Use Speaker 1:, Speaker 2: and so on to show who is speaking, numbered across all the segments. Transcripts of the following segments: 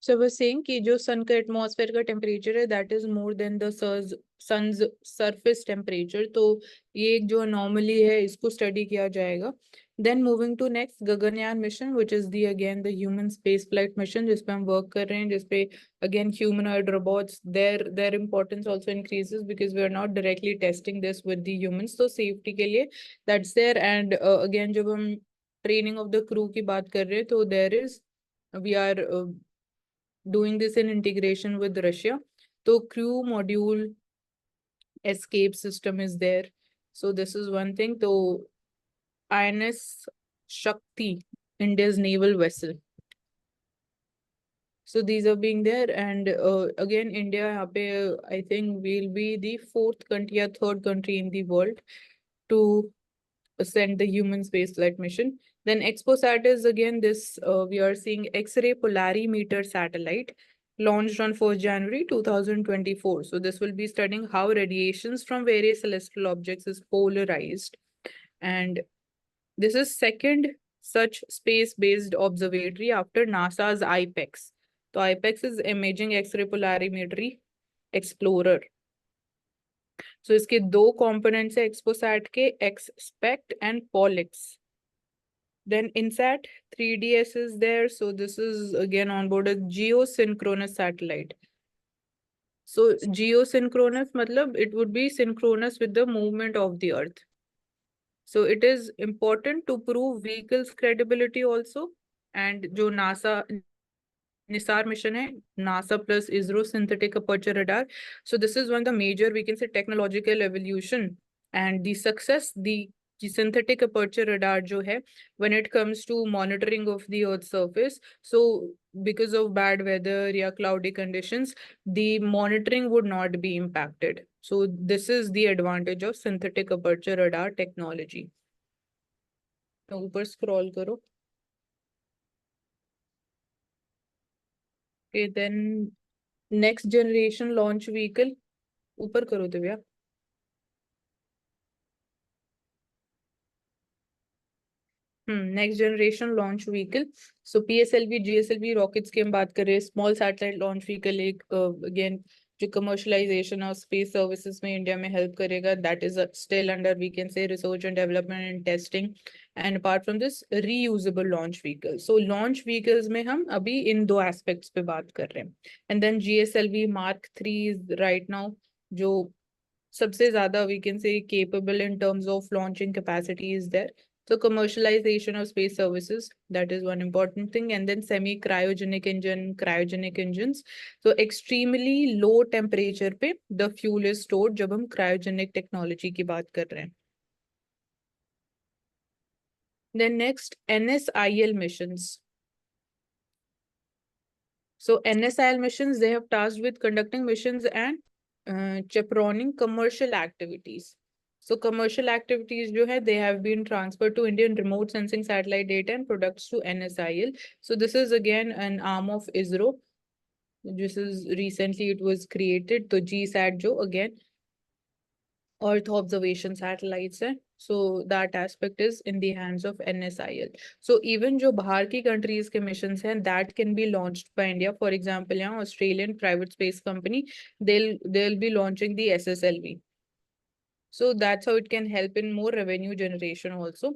Speaker 1: So we're saying कि जो सन का एटमॉस्फेयर का टेम्परेचर है that is more than the sun's surface temperature, तो ये एक जो अनॉमली है इसको स्टडी किया जाएगा. Then moving to next Gaganyaan mission which is the again the human space flight mission जिसपे हम वर्क कर रहे हैं, जिसपे अगेन humanoid robots their importance also increases because we are not directly testing this with the humans, तो safety के लिए दैट्स देयर. एंड अगेन जब हम ट्रेनिंग ऑफ द क्रू की बात कर रहे हैं तो there is we are doing this in integration with Russia. So crew module escape system is there. So this is one thing. So INS Shakti, India's naval vessel. So these are being there, and again India यहाँ पे I think will be the fourth country or third country in the world to send the human space flight mission. Then ExpoSat is again this, we are seeing X-ray polarimeter satellite launched on 4th January 2024. So this will be studying how radiations from various celestial objects is polarized. And this is second such space-based observatory after NASA's IPEX. So IPEX is Imaging X-ray Polarimetry Explorer. So इसके दो components है XPoSat के, XSPECT and POLIX. Then INSAT 3DS is there. So this is again on board a geosynchronous satellite. So geosynchronous matlab it would be synchronous with the movement of the Earth. So it is important to prove vehicles credibility also. And जो NASA NISAR mission है, NASA plus ISRO synthetic aperture radar. So this is one of the major, we can say, technological evolution and the success, the synthetic aperture radar जो है, when it comes to monitoring of the Earth's surface. So because of bad weather या cloudy conditions, the monitoring would not be impacted. So this is the advantage of synthetic aperture radar technology. तो ऊपर scroll करो. Okay, then next generation launch vehicle. ऊपर करो Divya. Next generation launch vehicle. So PSLV, GSLV rockets की हम बात कर रहे हैं. Small satellite launch vehicle एक again जो commercialization और space services में इंडिया में help करेगा. That is still under, we can say, research and development and testing. And apart from this, reusable launch vehicles. So launch vehicles में हम अभी इन दो aspects पे बात कर रहे हैं. And then GSLV Mark 3 is right now जो सबसे ज़्यादा we can say capable in terms of launching capacity is there. So commercialization of space services, that is one important thing. And then semi-cryogenic engine, cryogenic engines. So extremely low temperature पे the fuel is stored जब हम cryogenic technology की बात कर रहे हैं. Then next, NSIL missions. So NSIL missions, they have tasked with conducting missions and chaperoning commercial activities. So commercial activities जो है, they have been transferred to Indian remote sensing satellite data and products to NSIL. So this is again an arm of ISRO. This is recently it was created. तो GSAT जो again Earth observation satellites है. So that aspect is in the hands of NSIL. So even जो बाहर की countries के missions हैं, that can be launched by India. For example, यहाँ Australian private space company, they'll be launching the SSLV. So that's how it can help in more revenue generation also.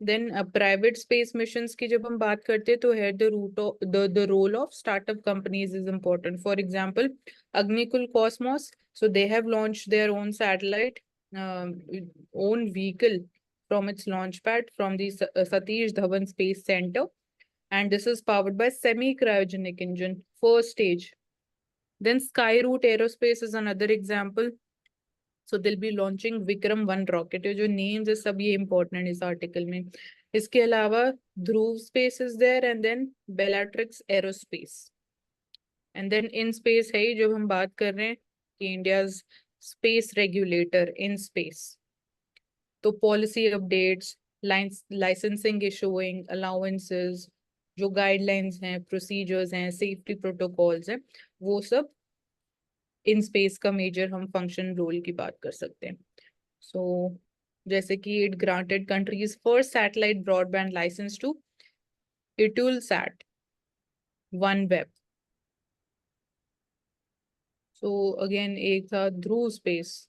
Speaker 1: Then private space missions की जब हम बात करते हैं तो है the role of startup companies is important. For example, Agnikul Cosmos, so they have launched their own satellite, own vehicle from its launch pad from the Satish Dhawan Space Center, and this is powered by semi-cryogenic engine, first stage. Then Skyroot Aerospace is another example. So they'll be launching Vikram 1 rocket. ये जो names है सब ये important इस article में. इसके अलावा Dhruv Space is there and then Bellatrix Aerospace. And then in space है जो हम बात कर रहे हैं कि India's space regulator in space. तो policy updates, licensing issuing, allowances, जो guidelines हैं, procedures हैं, safety protocols हैं, वो सब इन स्पेस का मेजर हम फंक्शन रोल की बात कर सकते हैं. सो जैसे कि it granted countries first satellite broadband license to Eutelsat OneWeb. So again एक था ध्रुव स्पेस.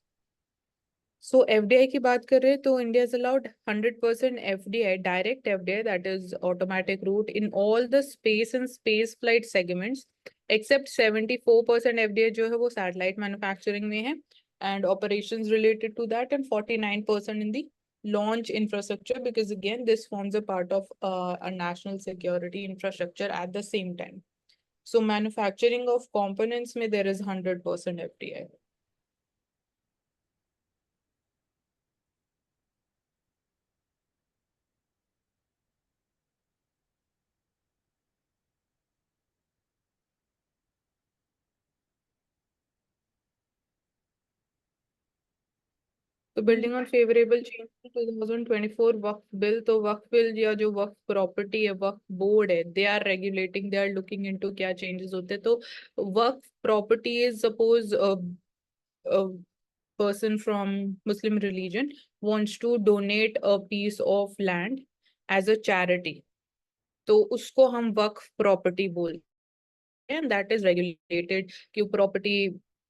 Speaker 1: So FDI की बात कर रहे हैं तो India is allowed 100% FDI, direct FDI, that is automatic route, in all the space and space flight segments, except 74% FDI जो है वो satellite manufacturing में है and operations related to that, and 49% in the launch infrastructure, because again this forms a part of a national security infrastructure at the same time. So manufacturing of components में there is 100% FDI. तो building on favourable change 2024 Waqf bill, तो वक्फ bill या जो वक्फ property है, Waqf board है, they are regulating, they are looking into क्या changes होते हैं. तो Waqf property is suppose person from Muslim religion wants to donate a piece of land as a charity, तो उसको हम वक्फ प्रॉपर्टी बोलते हैं, and that is regulated कि प्रॉपर्टी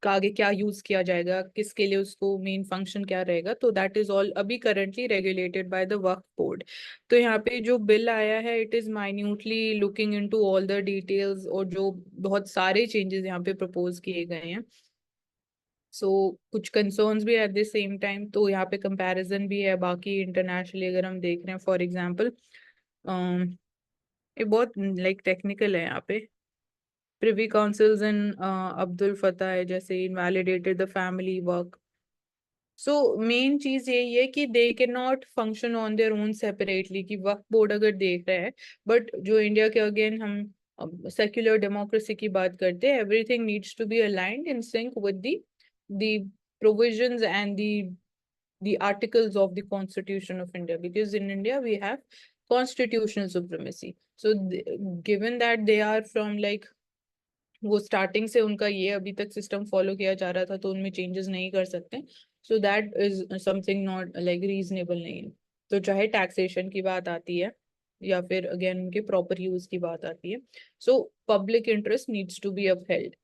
Speaker 1: का आगे क्या यूज किया जाएगा, किसके लिए, उसको मेन फंक्शन क्या रहेगा. तो दैट इज ऑल अभी currently regulated by the Waqf board. तो यहाँ पे जो बिल आया है it is minutely looking into all the details, और जो बहुत सारे चेंजेस यहाँ पे प्रपोज किए गए हैं. सो कुछ कंसर्न्स भी है एट द सेम टाइम. तो यहाँ पे कंपैरिजन भी है बाकी इंटरनेशनली अगर हम देख रहे हैं. फॉर एग्जांपल ये बहुत लाइक टेक्निकल है यहाँ पे. Privy Councils in Abdul Fattah है जैसे invalidated the family work. So main चीज यही है कि they can not function on their own separately, कि वक्फ बोर्ड अगर देख रहा है, बट जो इंडिया के अगेन हम सेक्युलर डेमोक्रेसी की बात करते हैं, everything needs to be aligned in sync with the provisions and the articles of the Constitution of India, because in India we have constitutional supremacy. So given that they are from like वो starting से उनका ये अभी तक system follow किया जा रहा था, तो उनमें चेंजेस नहीं कर सकते. So that is something not like reasonable नहीं है. तो चाहे टैक्सेशन की बात आती है या फिर अगेन उनके प्रॉपर यूज की बात आती है, so public interest needs to be upheld.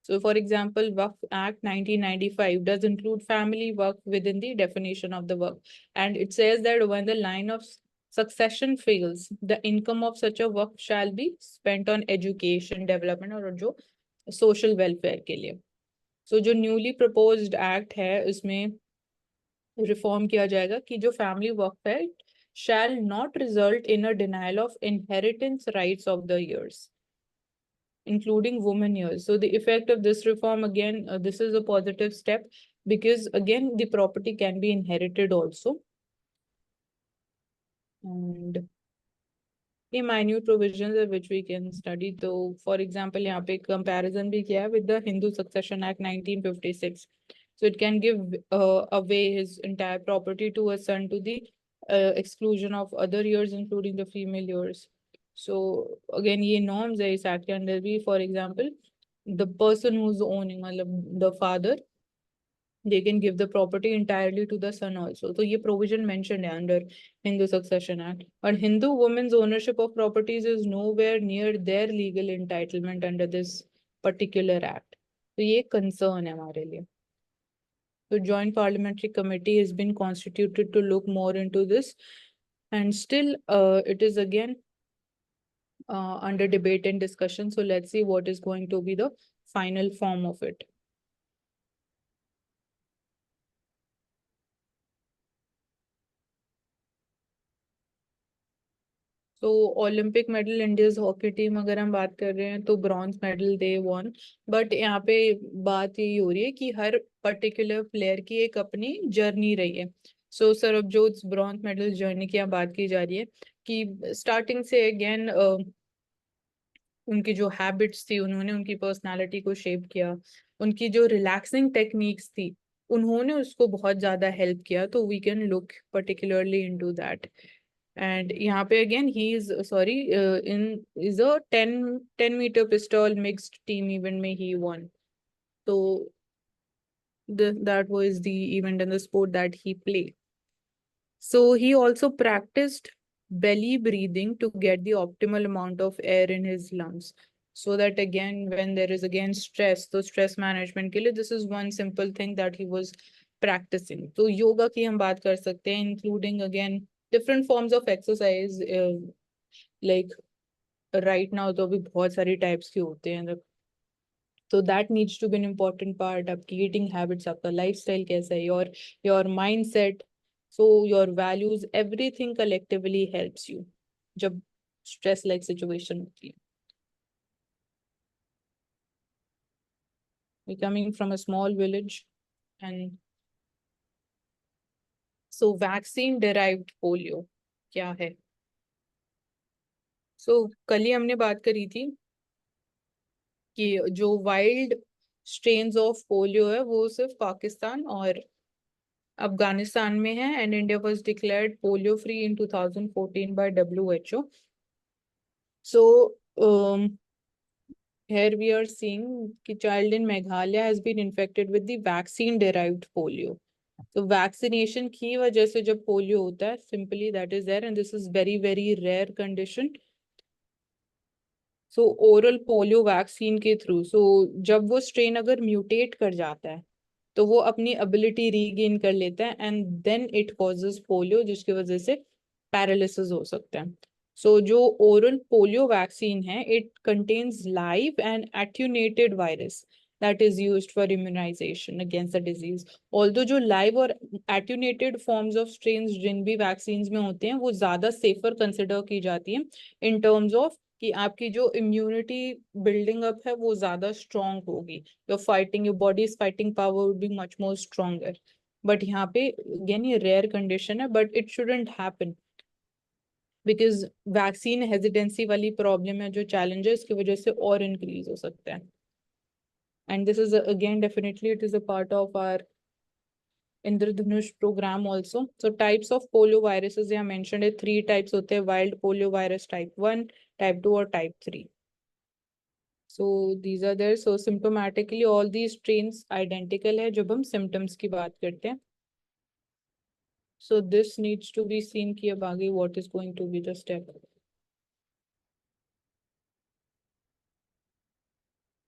Speaker 1: So, for example, Waqf Act 1995 does include family work within the definition of the work. And it says that when the line of succession fails, the income of such a work shall be spent on education, development और जो social welfare के लिए. So, जो newly proposed act है उसमें reform किया जाएगा कि जो फैमिली वर्क है shall not result in a denial of inheritance rights of the heirs, including women years. So the effect of this reform, again, this is a positive step, because again, the property can be inherited also. And the minute provisions of which we can study. So for example, यहाँ पे comparison भी किया है with the Hindu Succession Act 1956. So it can give away his entire property to a son to the exclusion of other heirs, including the female heirs. So again, ये norms है इस act के अंदर भी. For example, the person who's owning, मतलब the father, they can give the property entirely to the son also. So ये provision mentioned है under Hindu Succession Act. But Hindu women's ownership of properties is nowhere near their legal entitlement under this particular act. तो ये concern है हमारे लिए. The Joint Parliamentary Committee has been constituted to look more into this, and still it is again under debate and discussion. So let's see what is going to be the final form of it. तो Olympic medal India's hockey team अगर हम बात कर रहे हैं तो bronze medal they won. But यहाँ पे बात यही हो रही है कि हर पर्टिकुलर प्लेयर की एक अपनी जर्नी रही है. सो सरबजोत ब्रॉन्ज मेडल जर्नी की यहाँ बात की जा रही है कि स्टार्टिंग से अगेन उनकी जो हैबिट्स थी, उन्होंने उनकी पर्सनालिटी को शेप किया. उनकी जो रिलैक्सिंग टेक्निक्स थी उन्होंने उसको बहुत ज्यादा हेल्प किया. तो we can look particularly into that. And यहाँ पे again he is sorry is a 10 meter pistol mixed team event में he won. So that was the event and the sport that he played. So he also practiced belly breathing to get the optimal amount of air in his lungs. so that again when there is again stress, तो stress management के लिए this is one simple thing that he was practicing. तो yoga की हम बात कर सकते हैं, including again different forms of exercise, like right now तो अभी बहुत सारी types की होते हैं, so that needs to be an important part. आपकी eating habits, आपका lifestyle कैसा है, your mindset, so your values, everything collectively helps you जब stress like situation होती है. We're coming from a small village, and so vaccine derived polio क्या है? So कल ही हमने बात करी थी कि जो वाइल्ड स्ट्रेन्स ऑफ पोलियो है वो सिर्फ पाकिस्तान और अफगानिस्तान में है, and India was declared polio free in 2014 by WHO. So here we are seeing कि child in Meghalaya has been infected with the vaccine derived polio. तो वैक्सीनेशन की वजह से जब पोलियो होता है, simply that is there, and this is very very rare condition. So oral polio vaccine के through, so जब वो स्ट्रेन अगर म्यूटेट कर जाता है तो वो अपनी एबिलिटी रीगेन कर लेता है and then it causes polio, जिसकी वजह से पैरालिसिस हो सकता है. सो जो ओरल पोलियो वैक्सीन है, it contains live and attenuated virus that is used for immunization against the disease. Although जो live और attenuated forms of strains जिन भी vaccines में होते हैं वो ज़्यादा safer consider की जाती हैं in terms of कि आपकी जो immunity building up है वो ज़्यादा strong होगी. Your body's fighting power would be much more stronger. But यहाँ पे again ये rare condition है, but it shouldn't happen because vaccine hesitancy वाली problem है जो challenge है, इसकी वजह से और increase हो सकता है. And this is again definitely it is a part of our Indradhanush program also. So types of polio viruses I mentioned it, 3 types होते हैं, wild polio virus type 1, type 2 or type 3. So these are there. So symptomatically all these strains identical है जब हम symptoms की बात करते हैं. So this needs to be seen कि अब आगे what is going to be the step.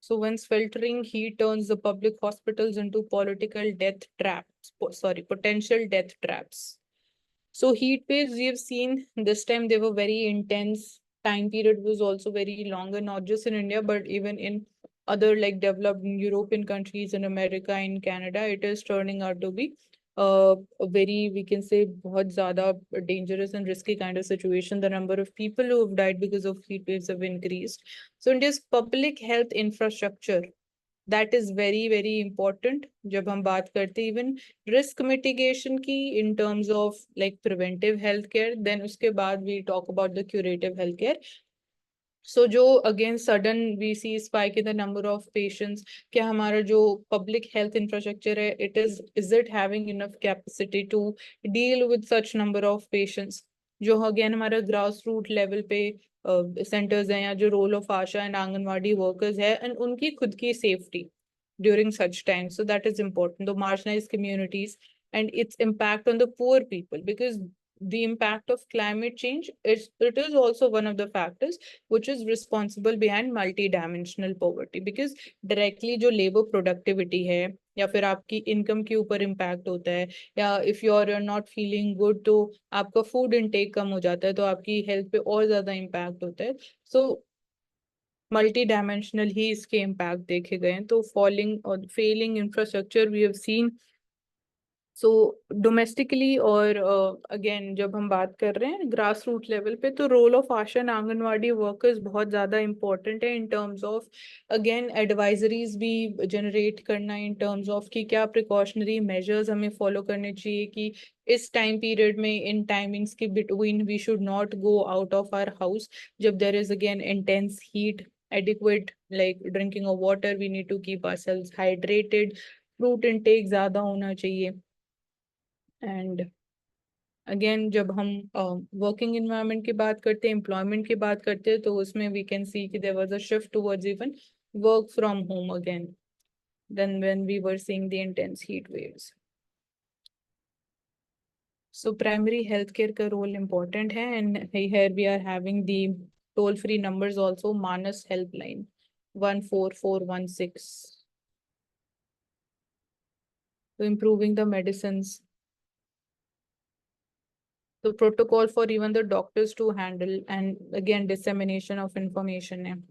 Speaker 1: So once filtering heat turns the public hospitals into political death traps, potential death traps. So heat waves we have seen this time, they were very intense. Time period was also very longer, not just in India, but even in other like developed European countries, in America, in Canada, it is turning out to be a very, we can say, बहुत ज़्यादा dangerous and risky kind of situation. The number of people who have died because of heat waves have increased. So India's public health infrastructure, that is very very important जब हम बात करते हैं even risk mitigation की in terms of like preventive healthcare, then उसके बाद we talk about the curative healthcare. So जो again sudden we see spike in the number of patients, क्या हमारा जो public health infrastructure है, is it having enough capacity to deal with such number of patients? जो again हमारा grassroots level पे centers हैं, या जो role of Asha and anganwadi workers है, and उनकी खुद की safety during such times. So that is important. The marginalized communities and its impact on the poor people, because the impact of climate change it is also one of the factors which is responsible behind multi-dimensional poverty, because directly जो labor productivity है या फिर आपकी income के ऊपर impact होता है, या if you're not feeling good तो आपका food intake कम हो जाता है, तो आपकी health पे और ज़्यादा impact होता है. So multi-dimensional ही इसके impact देखे गए हैं. तो falling or failing infrastructure we have seen. So domestically और अगेन जब हम बात कर रहे हैं ग्रास रूट लेवल पे, तो role of ASHA and anganwadi workers बहुत ज़्यादा इंपॉर्टेंट है in terms of again advisories भी जनरेट करना, इन टर्म्स ऑफ कि क्या प्रिकॉशनरी मेजर्स हमें फॉलो करने चाहिए कि इस टाइम पीरियड में इन टाइमिंग्स के between we should not go out of our house जब there is again intense heat. Adequate like drinking of water, we need to keep ourselves hydrated. Fruit intake ज़्यादा होना चाहिए. एंड अगेन जब हम working environment की बात करते हैं, एम्प्लॉयमेंट की बात करते हैं, तो उसमें वी कैन सी कि there was a shift towards even work from home again then when we were seeing the intense heat waves. So primary health care का रोल इम्पोर्टेंट है, and here we are having the toll free numbers also. Manas helpline, 14416. So improving the medicines, the protocol for even the doctors to handle, and again dissemination of information.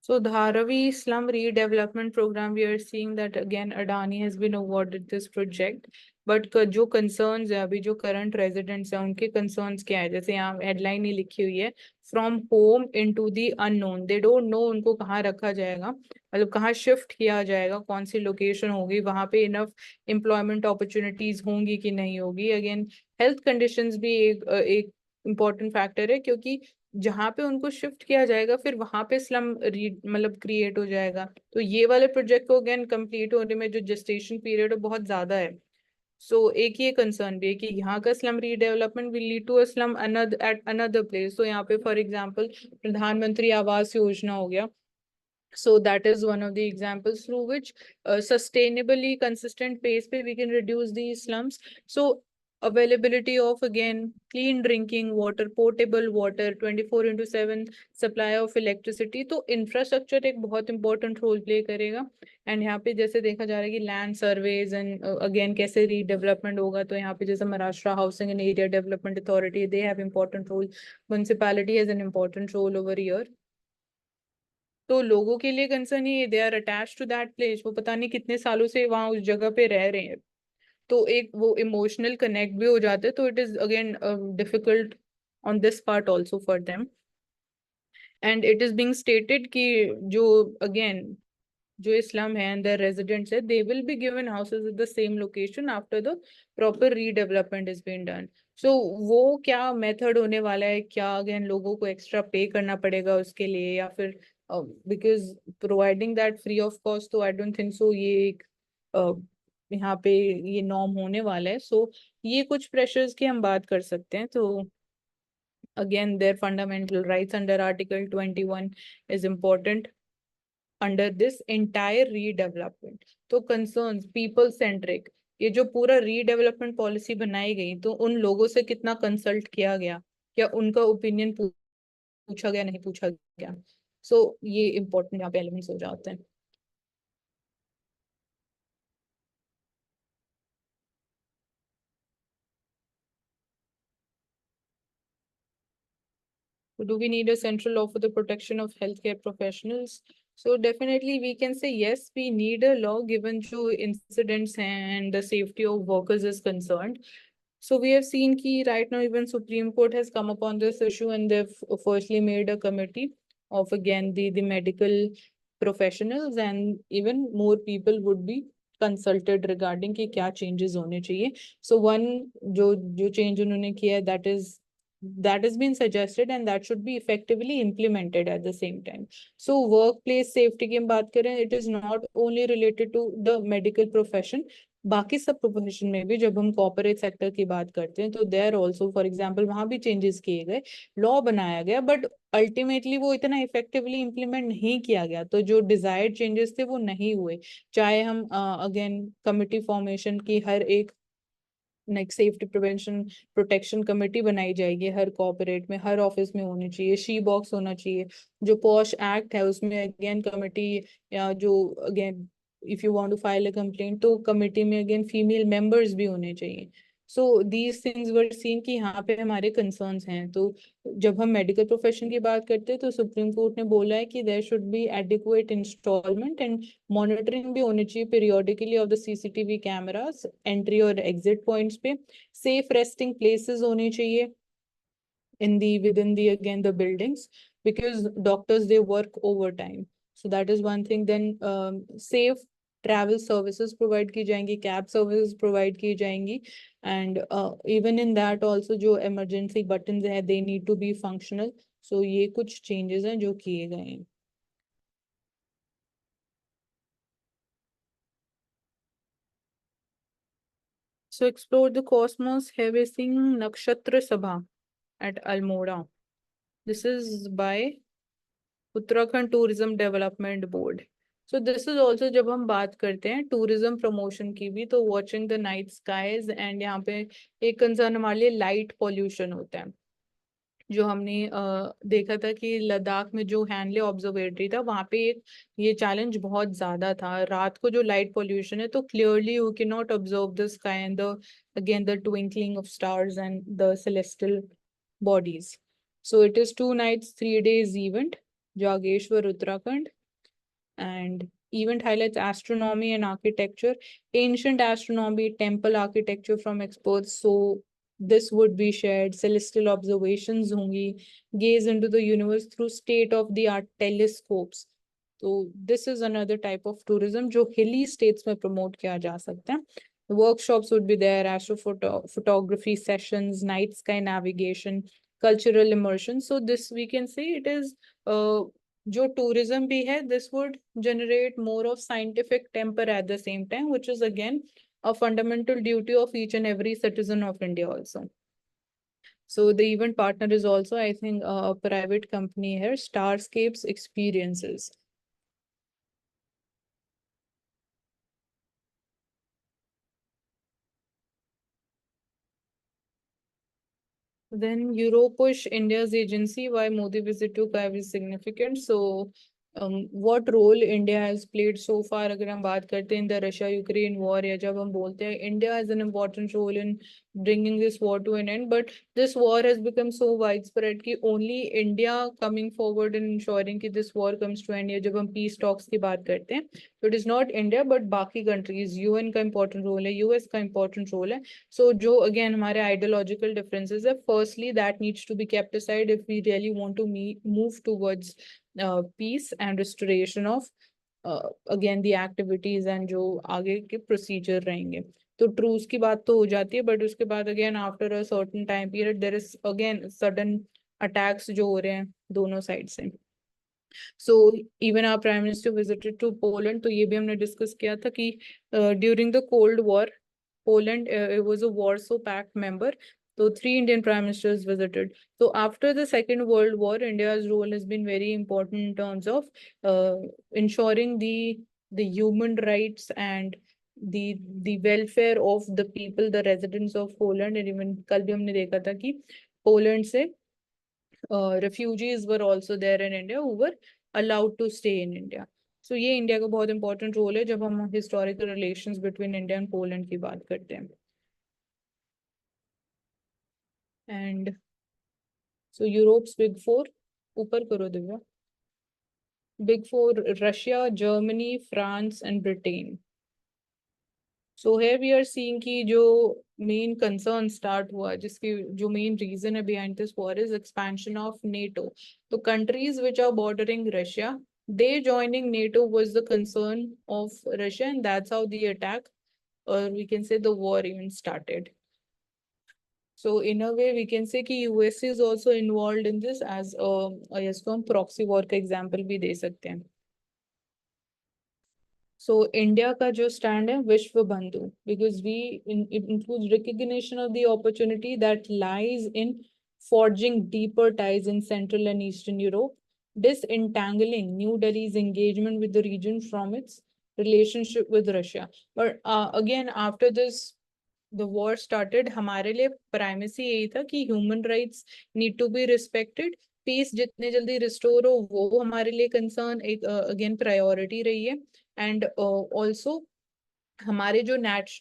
Speaker 1: So Dharavi Slum Redevelopment Program, we are seeing that again Adani has been awarded this project. But जो concerns है अभी जो current residents हैं उनके concerns क्या है, जैसे यहाँ headline ही लिखी हुई है from home into the unknown. They don't know उनको कहाँ रखा जाएगा, मतलब कहाँ shift किया जाएगा, कौन सी location होगी, वहाँ पे enough employment opportunities होंगी कि नहीं होगी. Again health conditions भी एक important factor है, क्योंकि जहां पे उनको शिफ्ट किया जाएगा फिर वहां पे स्लम मतलब क्रिएट हो जाएगा. तो ये वाले प्रोजेक्ट को अगेन कंप्लीट होने में जो जेस्टेशन पीरियड है बहुत ज्यादा है. सो एक ये कंसर्न भी है कि यहाँ का slum redevelopment will lead to a slum another at another place. तो यहाँ पे फॉर एग्जांपल प्रधानमंत्री आवास योजना हो गया. So that is one of the examples through which sustainably consistent pace पे we can reduce these slums. So availability of again clean drinking water, portable water, 24/7 supply of electricity. तो infrastructure एक बहुत important role play करेगा. And यहाँ पे जैसे देखा जा रहा है कि land surveys and again कैसे redevelopment होगा, तो यहाँ पे जैसे Maharashtra Housing and Area Development Authority, they have important role. Municipality has an important role over here. तो लोगों के लिए कंसर्न ये, they are attach to that place, वो पता नहीं कितने सालों से वहां उस जगह पे रह रहे हैं, तो एक वो इमोशनल कनेक्ट भी हो जाते हैं. तो it is again difficult on this part also for them. And it is being stated कि जो अगेन जो इस्लाम है एंड द रेजिडेंट्स है, they will be given houses at the same location after the proper redevelopment is been done. So वो क्या method होने वाला है, क्या अगेन लोगों को एक्स्ट्रा पे करना पड़ेगा उसके लिए, या फिर because providing that free of cost, तो आई डोंट थिंक सो ये एक यहाँ पे ये नॉर्म होने वाला है. सो ये कुछ प्रेशर्स की हम बात कर सकते हैं. तो again their fundamental rights under Article 21 is important under this entire redevelopment. तो concerns people centric, ये जो पूरा redevelopment policy बनाई गई, तो उन लोगों से कितना कंसल्ट किया गया, क्या उनका ओपिनियन पूछा गया, नहीं पूछा गया. सो ये इंपॉर्टेंट यहाँ पे एलिमेंट्स हो जाते हैं. Do we need a central law for the protection of healthcare professionals? So definitely we can say yes, we need a law given जो incidents हैं and the safety of workers is concerned. So we have seen कि right now even Supreme Court has come upon this issue, and they've firstly made a committee of again the medical professionals, and even more people would be consulted regarding कि क्या changes होने चाहिए. So one जो change उन्होंने किया है, that has been suggested and that should be effectively implemented at the same time. So workplace safety की हम बात करें, it is not only related to the medical profession, बाकी सब प्रोफेशन में भी जब हम कॉर्पोरेट सेक्टर की बात करते हैं तो देयर ऑल्सो फॉर एग्जांपल वहां भी चेंजेस किए गए, लॉ बनाया गया, बट अल्टीमेटली वो इतना इफेक्टिवली इम्प्लीमेंट नहीं किया गया. तो जो डिजायर्ड चेंजेस थे वो नहीं हुए. चाहे हम अगेन कमिटी फॉर्मेशन की हर एक next safety prevention protection committee बनाई जाएगी हर कॉर्पोरेट में, हर ऑफिस में होनी चाहिए, शी बॉक्स होना चाहिए. जो पॉश एक्ट है उसमें अगेन कमेटी, या जो again if you want to file a complaint तो कमेटी में अगेन फीमेल मेंबर्स भी होने चाहिए. So these things were seen कि यहाँ पे हमारे कंसर्न्स हैं. तो जब हम मेडिकल प्रोफेशन की बात करते हैं तो सुप्रीम कोर्ट ने बोला है कि there should be adequate installment and monitoring भी होनी चाहिए periodically of the CCTV cameras entry और एग्जिट पॉइंट्स पे. सेफ रेस्टिंग प्लेसेस होनी चाहिए in the within the again the buildings, because doctors they work overtime. So that is one thing. Then safe travel services provide की जाएंगी, cab services provide की जाएंगी, and even in that also जो emergency buttons है they need to be functional. So ये कुछ changes हैं जो किए गए हैं. So explore the cosmos, having Nakshatra Sabha at Almora. This is by Uttarakhand Tourism Development Board. So this is also जब हम बात करते हैं टूरिज्म प्रमोशन की भी, तो watching the night skies, and यहाँ पे एक कंसर्न हमारे लिए लाइट पॉल्यूशन होता है। जो हमने देखा था कि लद्दाख में जो हैनले ऑब्जर्वेटरी था वहां पे एक ये चैलेंज बहुत ज्यादा था। रात को जो लाइट पॉल्यूशन है, तो clearly you can not observe the sky and the again the twinkling of stars and the celestial bodies. So it is 2 nights, 3 days event, Jageshwar, Uttarakhand, and event highlights astronomy and architecture, ancient astronomy, temple architecture from experts. So this would be shared, celestial observations hongi, gaze into the universe through state-of-the-art telescopes. So this is another type of tourism जो hilly states में promote किया जा सकता है. Workshops would be there, photography sessions, night sky navigation, cultural immersion. So this we can say it is जो tourism भी है, this would generate more of scientific temper at the same time, which is again a fundamental duty of each and every citizen of India also. So the event partner is also, I think, a private company here, Starscapes Experiences. Then Europe push India's agency, why Modi visit to Kyiv is significant. So what role India has played so far, अगर हम बात करते हैं in the Russia-Ukraine war, या जब हम बोलते हैं India has an important role in bringing this war to an end, but this war has become so widespread कि only India coming forward in ensuring कि this war comes to an end. या जब हम peace talks की बात करते हैं, so it is not India but बाकी countries, UN का important role है, US का important role है. So जो again हमारे ideological differences है, firstly that needs to be kept aside if we really want to move towards peace and restoration of again the activities and जो आगे के procedure रहेंगे. तो truce की बात तो हो जाती है, but उसके बाद again after a certain time period there is again sudden attacks जो हो रहे हैं दोनों साइड से. So even our prime minister visited to Poland, तो ये भी हमने discuss किया था कि during the Cold War, Poland it was a Warsaw Pact member. So 3 Indian prime ministers visited. So after the Second World War, India's role has been very important in terms of ensuring the human rights and the welfare of the people, the residents of Poland. And even कल भी हमने देखा था कि Poland से refugees were also there in India who were allowed to stay in India. So ये India का बहुत important role है जब हम historical relations between India and Poland की बात करते हैं. And so Europe's big four, ऊपर करो Divya. Big four: Russia, Germany, France, and Britain. So here we are seeing कि जो main concern start हुआ, जिसकी जो main reason है behind this war is expansion of NATO. So countries which are bordering Russia, they joining NATO was the concern of Russia, and that's how the attack, or we can say the war even started. So in a way we can say कि US is also involved in this as yes, तो हम proxy war का example भी दे सकते हैं. So India का जो stand है विश्व बंधु, because it includes recognition of the opportunity that lies in forging deeper ties in Central and Eastern Europe, disentangling New Delhi's engagement with the region from its relationship with Russia. But again after this the war started, हमारे लिए primacy यही था कि human rights need to be respected. Peace जितने जल्दी restore हो वो हमारे लिए concern एक again priority रही है. And also हमारे जो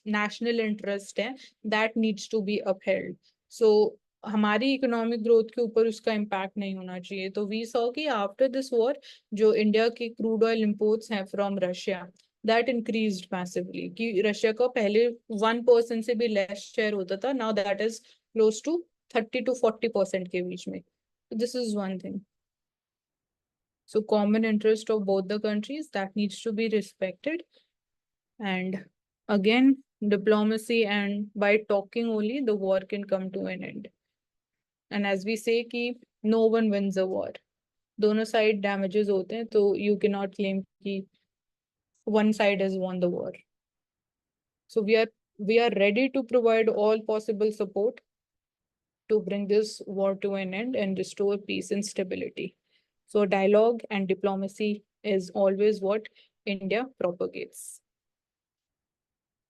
Speaker 1: national interest है that needs to be upheld. So हमारी इकोनॉमिक ग्रोथ के ऊपर उसका इम्पैक्ट नहीं होना चाहिए. तो वी सॉ कि आफ्टर दिस वॉर जो इंडिया के क्रूड ऑयल इंपोर्ट्स हैं from Russia, that increased massively. कि रशिया का पहले 1% से भी लेस शेयर होता था, now that is close to 30 to 40% के बीच में. This is one thing. So common interest of both the countries that needs to be respected. And again diplomacy, and by talking only the war can come to an end. And as we say कि no one wins a war, दोनों side damages होते हैं, तो you cannot claim कि one side has won the war. So we are ready to provide all possible support to bring this war to an end and restore peace and stability. So dialogue and diplomacy is always what India propagates.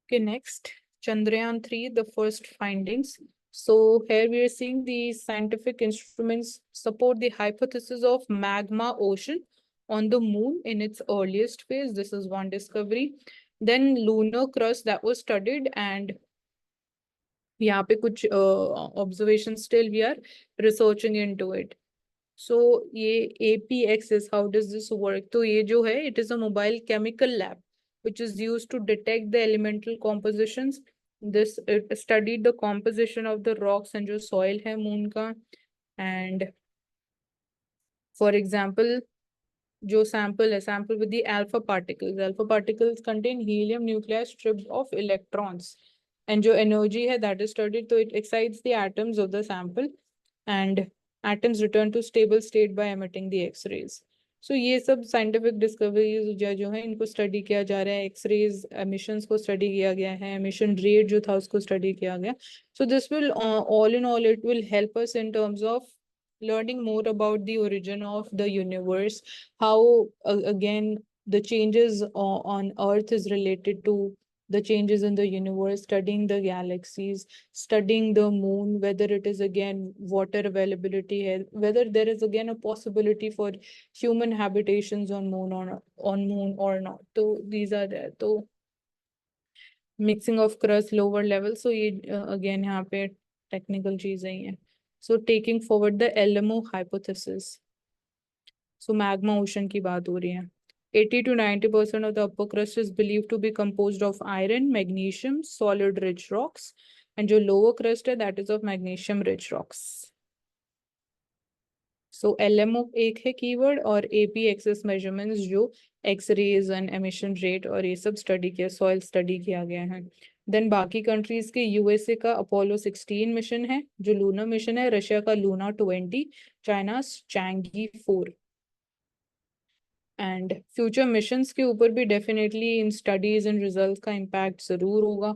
Speaker 1: Okay, next, Chandrayaan-3, the first findings. So here we are seeing the scientific instruments support the hypothesis of magma ocean on the moon in its earliest phase. This is one discovery. Then lunar crust that was studied, and यहाँ पे कुछ observations still we are researching into it. So ये APXS, how does this work? तो ये जो है, it is a mobile chemical lab which is used to detect the elemental compositions. This it studied the composition of the rocks and जो soil है moon का, and for example जो sample है, sample with the alpha particles. Alpha particles contain helium nuclei stripped of electrons, and जो energy है that is studied, so it excites the atoms of the sample, and atoms return to stable state by emitting the X-rays. So ये सब scientific discoveries जो है इनको study किया जा रहा है. X-rays emissions को study किया गया है, emission rate जो था उसको study किया गया. So this will all in all it will help us in terms of learning more about the origin of the universe, how again the changes on Earth is related to the changes in the universe, studying the galaxies, studying the moon, whether it is again water availability, whether there is again a possibility for human habitations on moon or not. So these are there. So mixing of crust lower level. So ये again यहाँ पे technical चीजें ही हैं. So taking forward the LMO hypothesis. So magma ocean की बात हो रही है. 80 to 90% of the upper crust is believed to be composed of iron, magnesium, solid rich rocks, and जो lower crust है that is of magnesium rich rocks. So LMO एक है keyword और APXS measurements जो X-rays and emission rate और ये सब study किया, soil study किया गया है. Then बाकी countries के USA का Apollo 16 mission है जो lunar mission है, रशिया का Luna 20, China's Chang'e 4. And future missions के ऊपर भी definitely in studies and results का इम्पैक्ट जरूर होगा.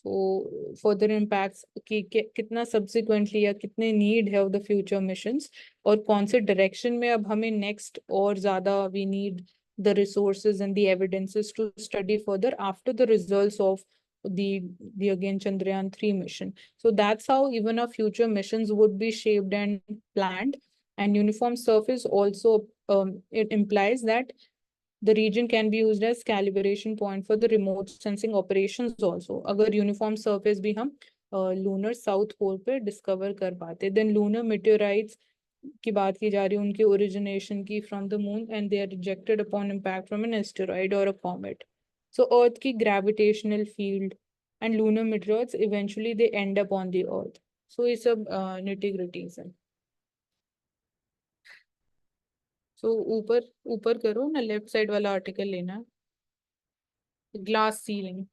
Speaker 1: तो फर्दर इम्पैक्ट्स की कितना सब्सिक्वेंटली या कितने नीड है ऑफ द फ्यूचर मिशंस और कौन से डायरेक्शन में अब हमें नेक्स्ट और ज्यादा we need the resources and the evidences to study further after the results of the again Chandrayaan 3 mission. So that's how even our future missions would be shaped and planned. And uniform surface also it implies that the region can be used as calibration point for the remote sensing operations also. अगर uniform surface भी हम lunar south pole पे discover कर पाते. Then lunar meteorites की बात की जा रही है, उनके origination की from the moon, and they are ejected upon impact from an asteroid or a comet. So Earth की gravitational field and lunar meteoroids eventually they end up on the Earth. So ये सब nitty-gritties हैं. So ऊपर ऊपर करो ना, left side वाला article लेना. Glass ceiling.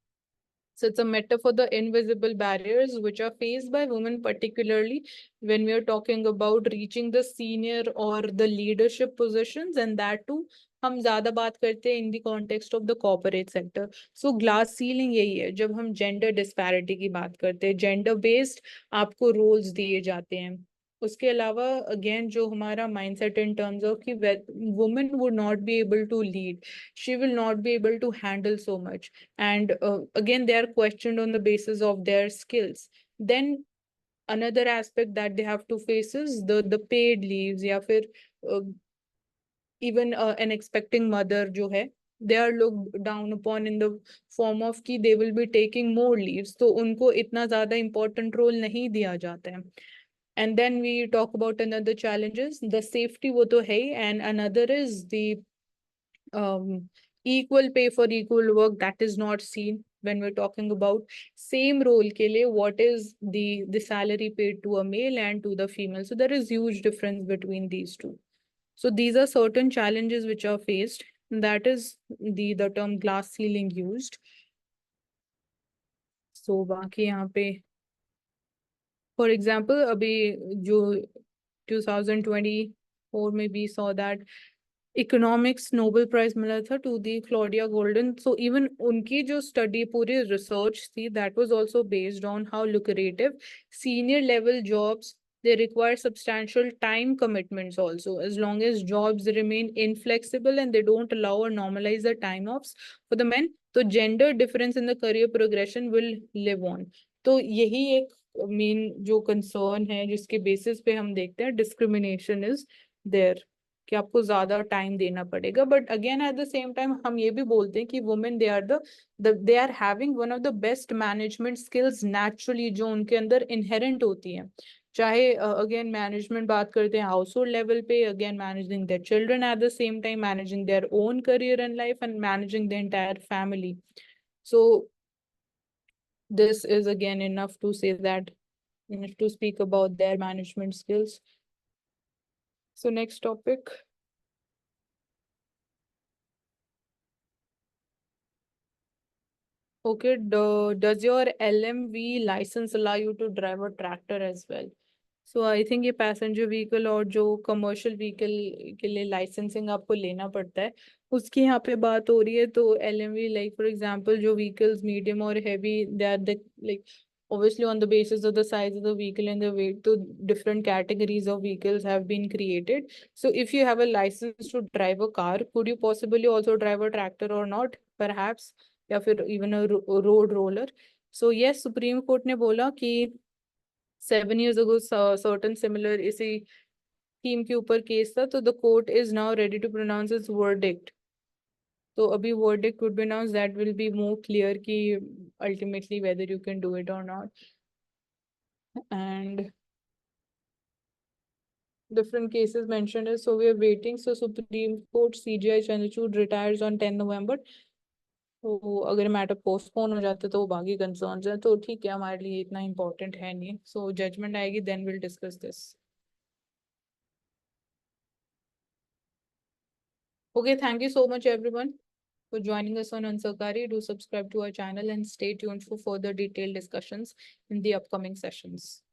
Speaker 1: So it's a metaphor for the invisible barriers which are faced by women, particularly when we are talking about reaching the senior or the leadership positions, and that too हम ज्यादा बात करते हैं in the context of the corporate sector. So glass ceiling यही है जब हम gender disparity की बात करते हैं, gender based आपको roles दिए जाते हैं. उसके अलावा अगेन जो हमारा माइंडसेट इन टर्म्स ऑफ कि women would not be able to lead, she will not be able to handle so much, and again they are questioned on the basis of their skills. Then another aspect that they have to face is the paid leaves या फिर even an expecting mother जो है, they are looked down upon in the form of कि they will be taking more leaves, तो उनको इतना ज्यादा important role नहीं दिया जाता है. And then we talk about another challenges, the safety wo to hai, and another is the equal pay for equal work that is not seen when we're talking about same role ke liye, what is the salary paid to a male and to the female. So there is huge difference between these two. So these are certain challenges which are faced. That is the term glass ceiling used. So बाकी यहाँ पे for example अभी जो 2024 में we saw that economics Nobel Prize मिला था to the Claudia Golden. So even उनकी जो study पूरी research थी that was also based on how lucrative senior level jobs They require substantial time commitments also, as long as jobs remain inflexible and they don't allow or normalize the time offs for the men. तो gender difference in the career progression will live on. तो यही एक main जो concern है जिसके basis पे हम देखते हैं डिस्क्रिमिनेशन इज देयर, कि आपको ज्यादा टाइम देना पड़ेगा. But again at the same time हम ये भी बोलते हैं कि women they are they are having one of the best management skills naturally जो उनके अंदर इनहेरेंट होती है. चाहे अगेन मैनेजमेंट बात करते हैं हाउस होल्ड लेवल पे, again managing their children eight the same time, managing their own career and life and managing the entire family. So this is again enough to say that, enough to speak about their management skills. So next topic. Okay, does your LMV license allow you to drive a tractor as well? So I think ये passenger vehicle और जो commercial vehicle के लिए licensing आपको लेना पड़ता है उसकी यहाँ पे बात हो रही है. तो LMV लाइक फॉर एग्जांपल जो व्हीकल्स मीडियम और heavy they are the like obviously on the basis of the size of the vehicle and the weight, so different categories of vehicles have been created. So if you have a license to drive a car, could you possibly also drive a tractor or not, perhaps, या फिर even a road roller? So yes, Supreme Court ने बोला कि 7 years ago certain similar इसी theme के ऊपर case था, तो the court is now ready to pronounce its verdict. तो अभी verdict would be announce, that will be more clear कि ultimately whether you can do it और not. And different cases mentioned is, so we are waiting. So Supreme Court CJI Chandrachud retires on 10 November. तो अगर matter postpone हो जाता तो बाकी concerns हैं, तो ठीक है, हमारे लिए इतना इंपॉर्टेंट है नहीं. सो जजमेंट आएगी then will discuss this. Okay, thank you so much everyone for joining us on Ansarkari. Do subscribe to our channel and stay tuned for further detailed discussions in the upcoming sessions.